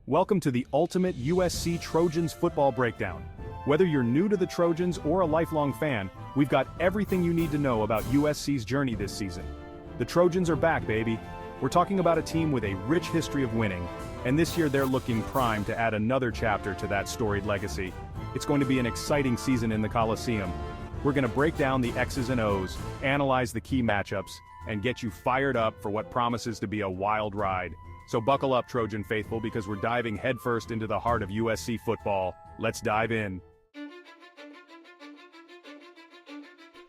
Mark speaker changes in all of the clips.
Speaker 1: Welcome to the ultimate USC Trojans football breakdown. Whether you're new to the Trojans or a lifelong fan, we've got everything you need to know about USC's journey this season. The Trojans are back, baby. We're talking about a team with a rich history of winning, and this year they're looking primed to add another chapter to that storied legacy. It's going to be an exciting season in the Coliseum. We're going to break down the X's and O's, analyze the key matchups, and get you fired up for what promises to be a wild ride. So buckle up, Trojan faithful, because we're diving headfirst into the heart of USC football. Let's dive in.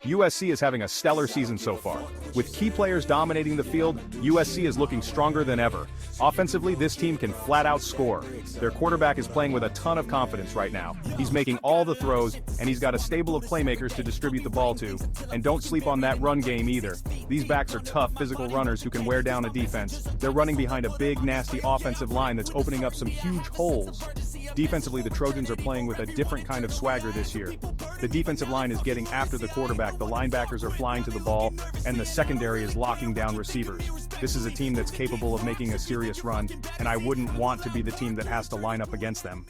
Speaker 1: USC is having a stellar season so far. With key players dominating the field, USC is looking stronger than ever. Offensively, this team can flat-out score. Their quarterback is playing with a ton of confidence right now. He's making all the throws, and he's got a stable of playmakers to distribute the ball to. And don't sleep on that run game either. These backs are tough, physical runners who can wear down a defense. They're running behind a big, nasty offensive line that's opening up some huge holes. Defensively, the Trojans are playing with a different kind of swagger this year. The defensive line is getting after the quarterback, the linebackers are flying to the ball, and the secondary is locking down receivers. This is a team that's capable of making a serious run, and I wouldn't want to be the team that has to line up against them.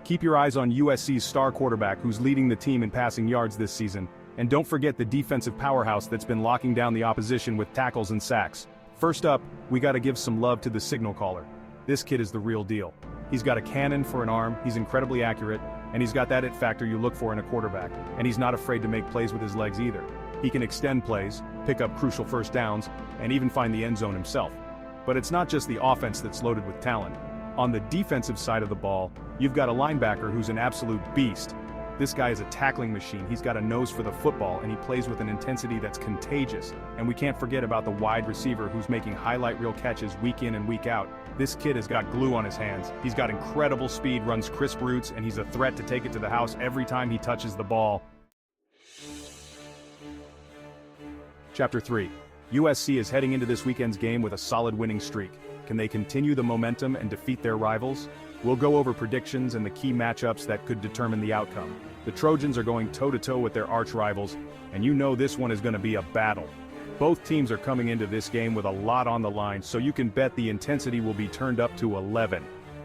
Speaker 1: Keep your eyes on USC's star quarterback who's leading the team in passing yards this season, and don't forget the defensive powerhouse that's been locking down the opposition with tackles and sacks. First up, we gotta give some love to the signal caller. This kid is the real deal. He's got a cannon for an arm, he's incredibly accurate, and he's got that it factor you look for in a quarterback, and he's not afraid to make plays with his legs either. He can extend plays, pick up crucial first downs, and even find the end zone himself. But it's not just the offense that's loaded with talent. On the defensive side of the ball, you've got a linebacker who's an absolute beast. This guy is a tackling machine, he's got a nose for the football, and he plays with an intensity that's contagious. And we can't forget about the wide receiver who's making highlight reel catches week in and week out. This kid has got glue on his hands. He's got incredible speed, runs crisp routes, and he's a threat to take it to the house every time he touches the ball. Chapter 3. USC is heading into this weekend's game with a solid winning streak. Can they continue the momentum and defeat their rivals? We'll go over predictions and the key matchups that could determine the outcome. The Trojans are going toe-to-toe with their arch rivals, and you know this one is going to be a battle. Both teams are coming into this game with a lot on the line, so you can bet the intensity will be turned up to 11.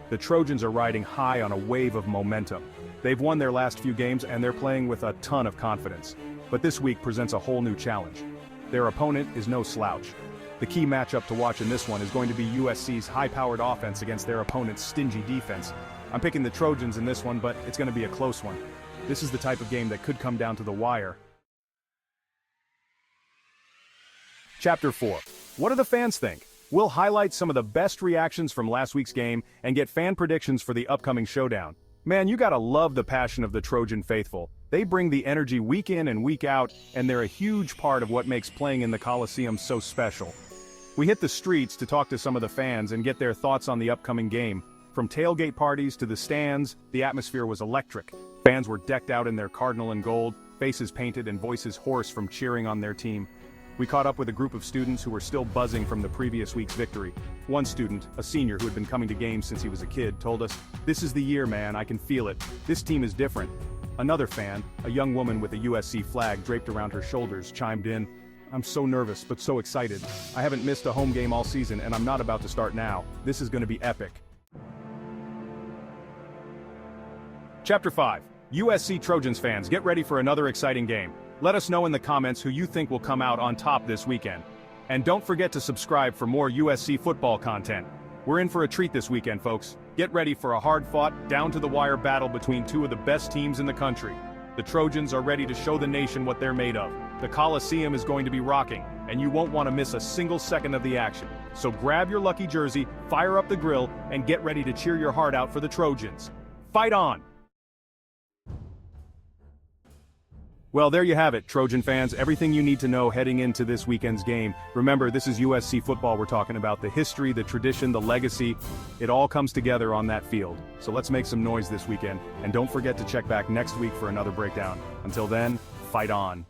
Speaker 1: The Trojans are riding high on a wave of momentum. They've won their last few games and they're playing with a ton of confidence. But this week presents a whole new challenge. Their opponent is no slouch. The key matchup to watch in this one is going to be USC's high-powered offense against their opponent's stingy defense. I'm picking the Trojans in this one, but it's going to be a close one. This is the type of game that could come down to the wire. Chapter 4. What do the fans think? We'll highlight some of the best reactions from last week's game and get fan predictions for the upcoming showdown. Man, you gotta love the passion of the Trojan faithful. They bring the energy week in and week out, and they're a huge part of what makes playing in the Coliseum so special. We hit the streets to talk to some of the fans and get their thoughts on the upcoming game. From tailgate parties to the stands, the atmosphere was electric. Fans were decked out in their cardinal and gold, faces painted and voices hoarse from cheering on their team. We caught up with a group of students who were still buzzing from the previous week's victory. One student, a senior who had been coming to games since he was a kid, told us, "This is the year, man, I can feel it. This team is different." Another fan, a young woman with a USC flag draped around her shoulders, chimed in, "I'm so nervous, but so excited. I haven't missed a home game all season, and I'm not about to start now. This is going to be epic." Chapter 5. USC Trojans fans, get ready for another exciting game. Let us know in the comments who you think will come out on top this weekend. And don't forget to subscribe for more USC football content. We're in for a treat this weekend, folks. Get ready for a hard-fought, down-to-the-wire battle between two of the best teams in the country. The Trojans are ready to show the nation what they're made of. The Coliseum is going to be rocking, and you won't want to miss a single second of the action. So grab your lucky jersey, fire up the grill, and get ready to cheer your heart out for the Trojans. Fight on! Well, there you have it, Trojan fans, everything you need to know heading into this weekend's game. Remember, this is USC football we're talking about, the history, the tradition, the legacy. It all comes together on that field. So let's make some noise this weekend, and don't forget to check back next week for another breakdown. Until then, fight on.